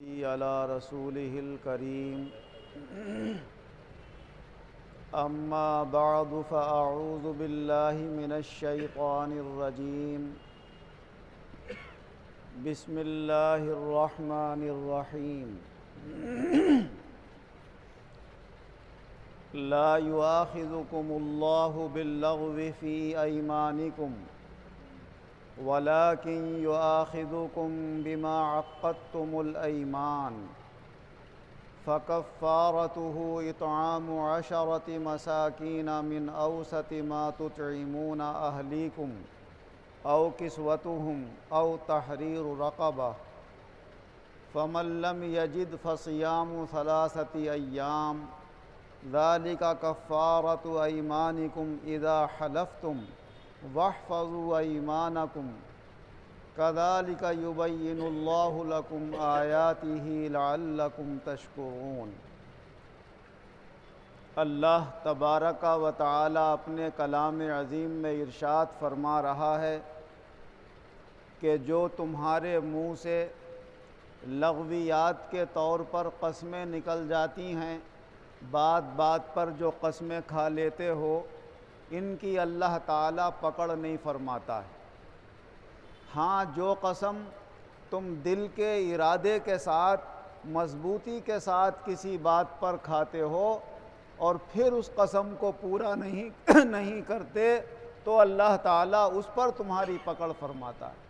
على رسوله الكريم أما بعد فأعوذ بالله من الشيطان الرجيم بسم الله الرحمن الرحيم لا يؤاخذكم الله باللغو في أيمانكم ولكن يؤاخذكم بما عقدتم الأيمان فكفارته إطعام 10 مساكين من أوسط ما تطعمون أهليكم أو كسوتهم أو تحرير رقبة فمن لم يجد فصيام 3 أيام ذلك كفارة أيمانكم إذا حلفتم واحفظوا أيمانكم كذلك يبين الله لكم آياته لعلكم تشكرون۔ اللہ تبارک و تعالی اپنے کلام عظیم میں ارشاد فرما رہا ہے کہ جو تمہارے منہ سے لغویات کے طور پر قسمیں نکل جاتی ہیں، بات بات پر جو قسمیں کھا لیتے ہو، ان کی اللہ تعالیٰ پکڑ نہیں فرماتا ہے۔ ہاں، جو قسم تم دل کے ارادے کے ساتھ مضبوطی کے ساتھ کسی بات پر کھاتے ہو اور پھر اس قسم کو پورا نہیں کرتے تو اللہ تعالیٰ اس پر تمہاری پکڑ فرماتا ہے۔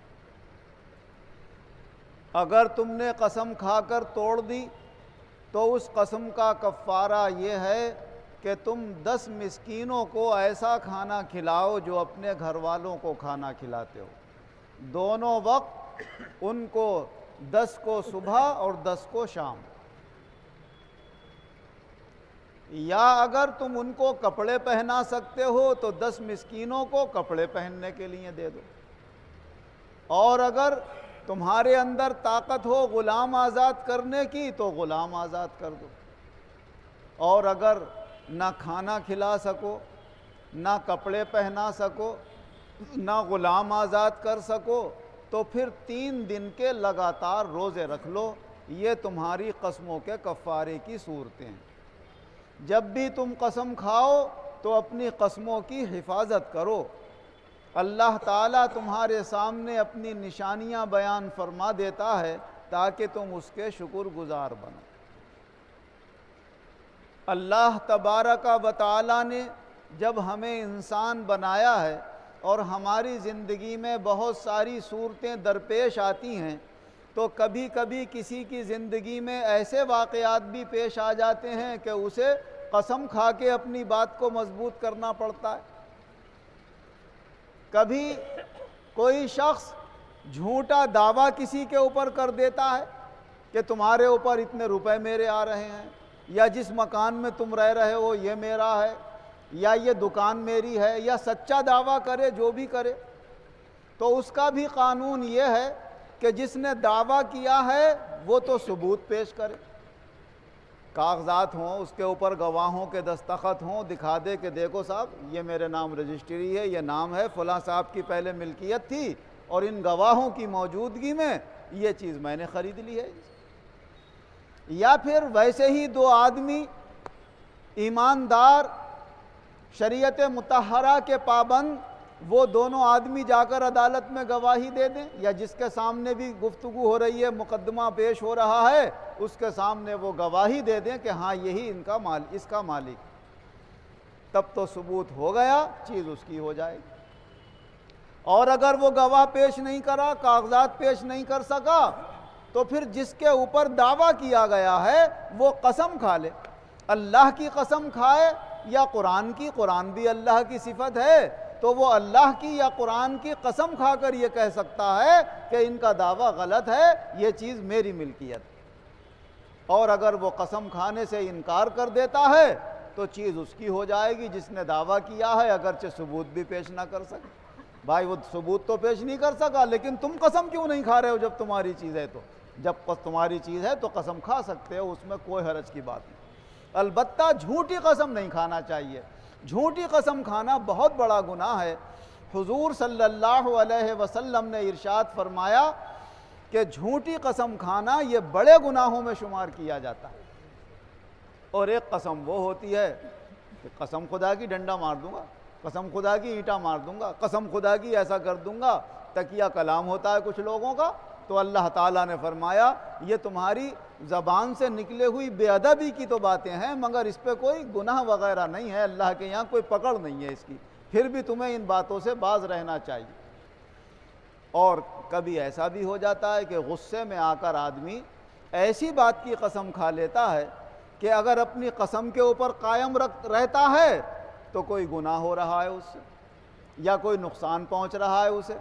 اگر تم نے قسم کھا کر توڑ دی تو اس قسم کا کفارہ یہ ہے کہ تم 10 مسکینوں کو ایسا کھانا کھلاؤ جو اپنے گھر والوں کو کھانا کھلاتے ہو، دونوں وقت ان کو 10 کو صبح اور 10 کو شام۔ یا اگر تم ان کو کپڑے پہنا سکتے ہو تو 10 مسکینوں کو کپڑے پہننے کے لیے دے دو، اور اگر تمہارے اندر طاقت ہو غلام آزاد کرنے کی تو غلام آزاد کر دو، اور اگر نہ کھانا کھلا سکو، نہ کپڑے پہنا سکو، نہ غلام آزاد کر سکو تو پھر 3 دن کے لگاتار روزے رکھ لو۔ یہ تمہاری قسموں کے کفارے کی صورتیں ہیں۔ جب بھی تم قسم کھاؤ تو اپنی قسموں کی حفاظت کرو۔ اللہ تعالیٰ تمہارے سامنے اپنی نشانیاں بیان فرما دیتا ہے تاکہ تم اس کے شکر گزار بنو۔ اللہ تبارک و تعالیٰ نے جب ہمیں انسان بنایا ہے اور ہماری زندگی میں بہت ساری صورتیں درپیش آتی ہیں تو کبھی کبھی کسی کی زندگی میں ایسے واقعات بھی پیش آ جاتے ہیں کہ اسے قسم کھا کے اپنی بات کو مضبوط کرنا پڑتا ہے۔ کبھی کوئی شخص جھوٹا دعویٰ کسی کے اوپر کر دیتا ہے کہ تمہارے اوپر اتنے روپے میرے آ رہے ہیں، یا جس مکان میں تم رہ رہے ہو یہ میرا ہے، یا یہ دکان میری ہے، یا سچا دعویٰ کرے، جو بھی کرے تو اس کا بھی قانون یہ ہے کہ جس نے دعویٰ کیا ہے وہ تو ثبوت پیش کرے، کاغذات ہوں، اس کے اوپر گواہوں کے دستخط ہوں، دکھا دے کہ دیکھو صاحب یہ میرے نام رجسٹری ہے، یہ نام ہے فلاں صاحب کی پہلے ملکیت تھی اور ان گواہوں کی موجودگی میں یہ چیز میں نے خرید لی ہے۔ یا پھر ویسے ہی 2 آدمی ایماندار، شریعت مطہرہ کے پابند، وہ دونوں آدمی جا کر عدالت میں گواہی دے دیں، یا جس کے سامنے بھی گفتگو ہو رہی ہے، مقدمہ پیش ہو رہا ہے، اس کے سامنے وہ گواہی دے دیں کہ ہاں یہی اس کا مالک، تب تو ثبوت ہو گیا، چیز اس کی ہو جائے گی۔ اور اگر وہ گواہ پیش نہیں کرا، کاغذات پیش نہیں کر سکا تو پھر جس کے اوپر دعویٰ کیا گیا ہے وہ قسم کھا لے، اللہ کی قسم کھائے یا قرآن کی، قرآن بھی اللہ کی صفت ہے تو وہ اللہ کی یا قرآن کی قسم کھا کر یہ کہہ سکتا ہے کہ ان کا دعویٰ غلط ہے، یہ چیز میری ملکیت۔ اور اگر وہ قسم کھانے سے انکار کر دیتا ہے تو چیز اس کی ہو جائے گی جس نے دعویٰ کیا ہے، اگرچہ ثبوت بھی پیش نہ کر سکے۔ بھائی وہ ثبوت تو پیش نہیں کر سکا، لیکن تم قسم کیوں نہیں کھا رہے ہو جب تمہاری چیز ہے تو؟ جب تمہاری چیز ہے تو قسم کھا سکتے ہو، اس میں کوئی حرج کی بات نہیں۔ البتہ جھوٹی قسم نہیں کھانا چاہیے، جھوٹی قسم کھانا بہت بڑا گناہ ہے۔ حضور صلی اللہ علیہ وسلم نے ارشاد فرمایا کہ جھوٹی قسم کھانا یہ بڑے گناہوں میں شمار کیا جاتا ہے۔ اور ایک قسم وہ ہوتی ہے کہ قسم خدا کی ڈنڈا مار دوں گا، قسم خدا کی اینٹا مار دوں گا، قسم خدا کی ایسا کر دوں گا، تکیہ کلام ہوتا ہے کچھ لوگوں کا۔ تو اللہ تعالیٰ نے فرمایا یہ تمہاری زبان سے نکلے ہوئی بے ادبی کی تو باتیں ہیں، مگر اس پہ کوئی گناہ وغیرہ نہیں ہے، اللہ کے یہاں کوئی پکڑ نہیں ہے اس کی، پھر بھی تمہیں ان باتوں سے باز رہنا چاہیے۔ اور کبھی ایسا بھی ہو جاتا ہے کہ غصے میں آ کر آدمی ایسی بات کی قسم کھا لیتا ہے کہ اگر اپنی قسم کے اوپر قائم رہتا ہے تو کوئی گناہ ہو رہا ہے اس سے، یا کوئی نقصان پہنچ رہا ہے اسے،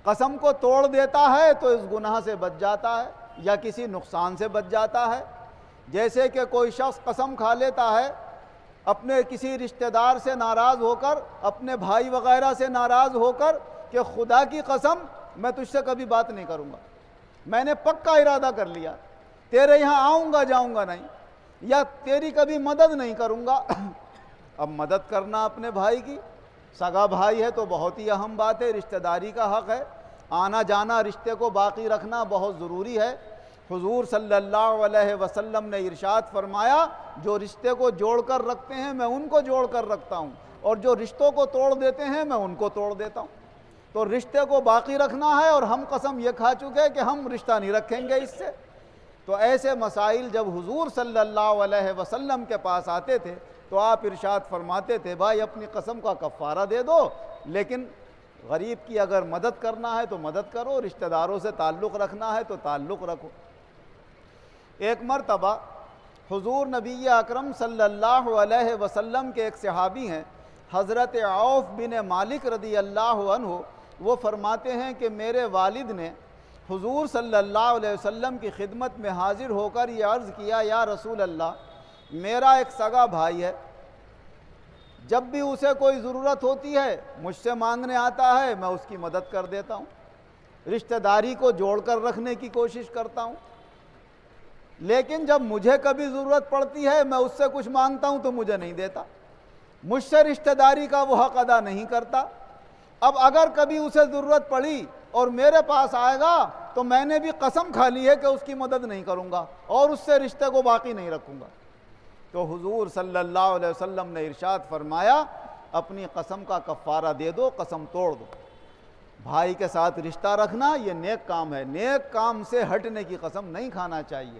قسم کو توڑ دیتا ہے تو اس گناہ سے بچ جاتا ہے یا کسی نقصان سے بچ جاتا ہے۔ جیسے کہ کوئی شخص قسم کھا لیتا ہے اپنے کسی رشتہ دار سے ناراض ہو کر، اپنے بھائی وغیرہ سے ناراض ہو کر کہ خدا کی قسم میں تجھ سے کبھی بات نہیں کروں گا، میں نے پکا ارادہ کر لیا، تیرے یہاں آؤں گا جاؤں گا نہیں، یا تیری کبھی مدد نہیں کروں گا۔ اب مدد کرنا اپنے بھائی کی، سگا بھائی ہے تو بہت ہی اہم بات ہے، رشتہ داری کا حق ہے، آنا جانا رشتے کو باقی رکھنا بہت ضروری ہے۔ حضور صلی اللہ علیہ وسلم نے ارشاد فرمایا جو رشتے کو جوڑ کر رکھتے ہیں میں ان کو جوڑ کر رکھتا ہوں، اور جو رشتوں کو توڑ دیتے ہیں میں ان کو توڑ دیتا ہوں۔ تو رشتے کو باقی رکھنا ہے، اور ہم قسم یہ کھا چکے کہ ہم رشتہ نہیں رکھیں گے اس سے۔ تو ایسے مسائل جب حضور صلی اللہ علیہ وسلم کے پاس آتے تھے تو آپ ارشاد فرماتے تھے بھائی اپنی قسم کا کفارہ دے دو، لیکن غریب کی اگر مدد کرنا ہے تو مدد کرو، رشتہ داروں سے تعلق رکھنا ہے تو تعلق رکھو۔ ایک مرتبہ حضور نبی اکرم صلی اللہ علیہ وسلم کے ایک صحابی ہیں حضرت عوف بن مالک رضی اللہ عنہ، وہ فرماتے ہیں کہ میرے والد نے حضور صلی اللہ علیہ وسلم کی خدمت میں حاضر ہو کر یہ عرض کیا یا رسول اللہ میرا ایک سگا بھائی ہے، جب بھی اسے کوئی ضرورت ہوتی ہے مجھ سے مانگنے آتا ہے، میں اس کی مدد کر دیتا ہوں، رشتہ داری کو جوڑ کر رکھنے کی کوشش کرتا ہوں، لیکن جب مجھے کبھی ضرورت پڑتی ہے میں اس سے کچھ مانگتا ہوں تو مجھے نہیں دیتا، مجھ سے رشتہ داری کا وہ حق ادا نہیں کرتا۔ اب اگر کبھی اسے ضرورت پڑی اور میرے پاس آئے گا تو میں نے بھی قسم کھا لی ہے کہ اس کی مدد نہیں کروں گا اور اس سے رشتے کو باقی نہیں رکھوں گا۔ تو حضور صلی اللہ علیہ وسلم نے ارشاد فرمایا اپنی قسم کا کفارہ دے دو، قسم توڑ دو۔ بھائی کے ساتھ رشتہ رکھنا یہ نیک کام ہے، نیک کام سے ہٹنے کی قسم نہیں کھانا چاہیے،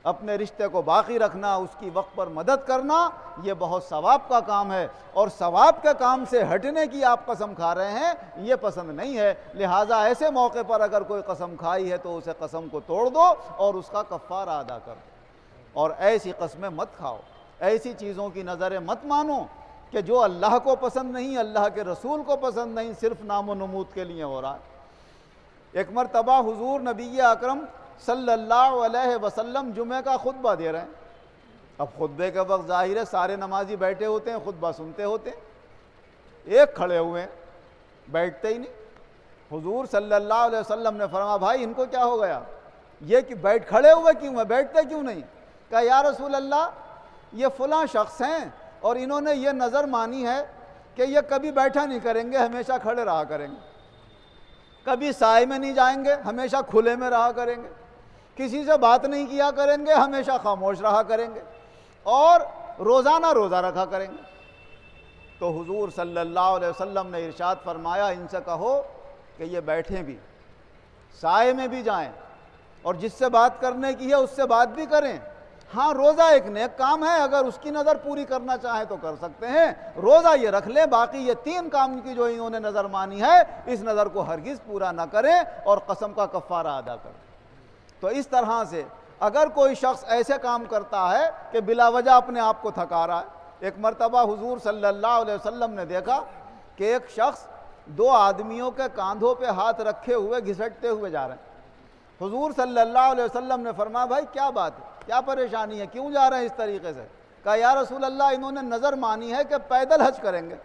اپنے رشتے کو باقی رکھنا، اس کی وقت پر مدد کرنا یہ بہت ثواب کا کام ہے، اور ثواب کے کام سے ہٹنے کی آپ قسم کھا رہے ہیں یہ پسند نہیں ہے۔ لہٰذا ایسے موقع پر اگر کوئی قسم کھائی ہے تو اسے قسم کو توڑ دو اور اس کا کفارہ ادا کر دو، اور ایسی قسمیں مت کھاؤ، ایسی چیزوں کی نظریں مت مانو کہ جو اللہ کو پسند نہیں، اللہ کے رسول کو پسند نہیں، صرف نام و نمود کے لیے ہو رہا ہے۔ ایک مرتبہ حضور نبی اکرم صلی اللہ علیہ وسلم جمعہ کا خطبہ دے رہے ہیں، اب خطبے کے وقت ظاہر ہے سارے نمازی بیٹھے ہوتے ہیں، خطبہ سنتے ہوتے ہیں، ایک کھڑے ہوئے ہیں بیٹھتے ہی نہیں۔ حضور صلی اللہ علیہ وسلم نے فرمایا بھائی ان کو کیا ہو گیا، یہ کہ کھڑے ہوئے کیوں ہیں، بیٹھتے کیوں نہیں؟ کہا یا رسول اللہ یہ فلاں شخص ہیں اور انہوں نے یہ نظر مانی ہے کہ یہ کبھی بیٹھا نہیں کریں گے، ہمیشہ کھڑے رہا کریں گے، کبھی سائے میں نہیں جائیں گے، ہمیشہ کھلے میں رہا کریں گے، کسی سے بات نہیں کیا کریں گے، ہمیشہ خاموش رہا کریں گے، اور روزانہ روزہ رکھا کریں گے۔ تو حضور صلی اللہ علیہ وسلم نے ارشاد فرمایا ان سے کہو کہ یہ بیٹھیں بھی، سائے میں بھی جائیں، اور جس سے بات کرنے کی ہے اس سے بات بھی کریں۔ ہاں روزہ ایک نیک کام ہے، اگر اس کی نظر پوری کرنا چاہیں تو کر سکتے ہیں، روزہ یہ رکھ لیں، باقی یہ 3 کام کی جو انہوں نے نظر مانی ہے اس نظر کو ہرگز پورا نہ کریں اور قسم کا کفارہ ادا کریں۔ تو اس طرح سے اگر کوئی شخص ایسے کام کرتا ہے کہ بلا وجہ اپنے آپ کو تھکا رہا ہے، ایک مرتبہ حضور صلی اللہ علیہ وسلم نے دیکھا کہ ایک شخص 2 آدمیوں کے کاندھوں پہ ہاتھ رکھے ہوئے گھسٹتے ہوئے جا رہے ہیں۔ حضور صلی اللہ علیہ وسلم نے فرمایا بھائی کیا بات ہے، کیا پریشانی ہے، کیوں جا رہے ہیں اس طریقے سے؟ کہا یا رسول اللہ انہوں نے نظر مانی ہے کہ پیدل حج کریں گے،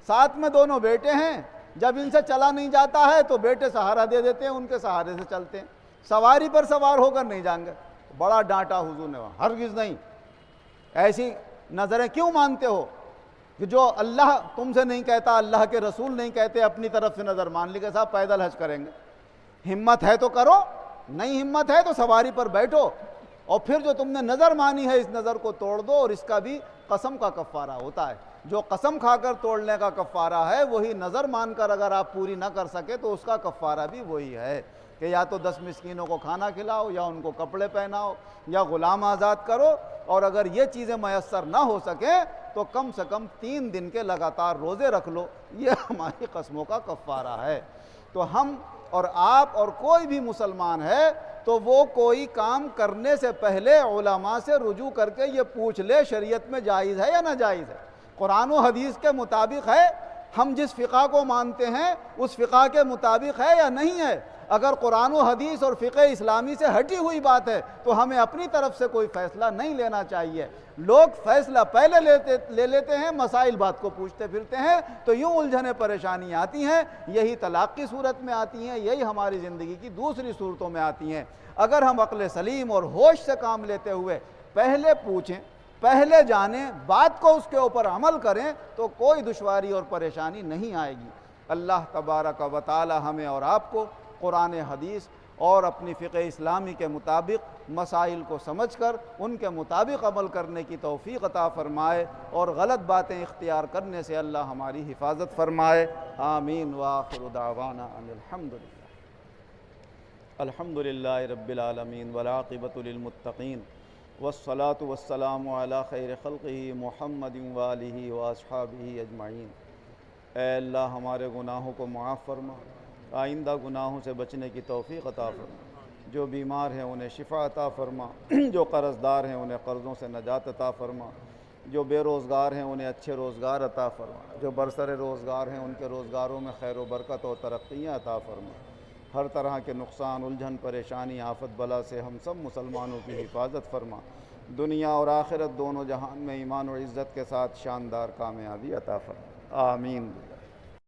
ساتھ میں دونوں بیٹے ہیں، جب ان سے چلا نہیں جاتا ہے تو بیٹے سہارا دے دیتے ہیں، ان کے سہارے سے چلتے ہیں، سواری پر سوار ہو کر نہیں جائیں گے۔ بڑا ڈانٹا حضور نے، وہاں ہرگز نہیں، ایسی نظریں کیوں مانتے ہو کہ جو اللہ تم سے نہیں کہتا، اللہ کے رسول نہیں کہتے، اپنی طرف سے نظر مان لی کہ صاحب پیدل حج کریں گے، ہمت ہے تو کرو، نہیں ہمت ہے تو سواری پر بیٹھو، اور پھر جو تم نے نظر مانی ہے اس نظر کو توڑ دو، اور اس کا بھی قسم کا کفارہ ہوتا ہے۔ جو قسم کھا کر توڑنے کا کفارہ ہے وہی نظر مان کر اگر آپ پوری نہ کر سکے تو اس کا کفارہ بھی وہی ہے کہ یا تو 10 مسکینوں کو کھانا کھلاؤ، یا ان کو کپڑے پہناؤ، یا غلام آزاد کرو، اور اگر یہ چیزیں میسر نہ ہو سکیں تو کم سے کم 3 دن کے لگاتار روزے رکھ لو، یہ ہماری قسموں کا کفارہ ہے۔ تو ہم اور آپ اور کوئی بھی مسلمان ہے تو وہ کوئی کام کرنے سے پہلے علماء سے رجوع کر کے یہ پوچھ لے شریعت میں جائز ہے یا ناجائز ہے، قرآن و حدیث کے مطابق ہے، ہم جس فقہ کو مانتے ہیں اس فقہ کے مطابق ہے یا نہیں ہے۔ اگر قرآن و حدیث اور فقہ اسلامی سے ہٹی ہوئی بات ہے تو ہمیں اپنی طرف سے کوئی فیصلہ نہیں لینا چاہیے۔ لوگ فیصلہ پہلے لے لیتے ہیں، مسائل بات کو پوچھتے پھرتے ہیں، تو یوں الجھنیں پریشانیاں آتی ہیں، یہی طلاق کی صورت میں آتی ہیں، یہی ہماری زندگی کی دوسری صورتوں میں آتی ہیں۔ اگر ہم عقل سلیم اور ہوش سے کام لیتے ہوئے پہلے پوچھیں، پہلے جانیں، بات کو اس کے اوپر عمل کریں تو کوئی دشواری اور پریشانی نہیں آئے گی۔ اللہ تبارک و تعالی ہمیں اور آپ کو قرآن حدیث اور اپنی فقہ اسلامی کے مطابق مسائل کو سمجھ کر ان کے مطابق عمل کرنے کی توفیق عطا فرمائے، اور غلط باتیں اختیار کرنے سے اللہ ہماری حفاظت فرمائے۔ آمین وآخر دعوانا ان الحمد للہ رب العالمین والعاقبۃ للمتقین والصلاة والسلام علی خیر خلقہ محمد وآلہ واصحابہ اجمعین۔ اے اللہ ہمارے گناہوں کو معاف فرما، آئندہ گناہوں سے بچنے کی توفیق عطا فرما، جو بیمار ہیں انہیں شفا عطا فرما، جو قرض دار ہیں انہیں قرضوں سے نجات عطا فرما، جو بے روزگار ہیں انہیں اچھے روزگار عطا فرما، جو برسر روزگار ہیں ان کے روزگاروں میں خیر و برکت و ترقیاں عطا فرما۔ ہر طرح کے نقصان، الجھن، پریشانی، آفت بلا سے ہم سب مسلمانوں کی حفاظت فرما، دنیا اور آخرت دونوں جہان میں ایمان و عزت کے ساتھ شاندار کامیابی عطا فرما۔ آمین۔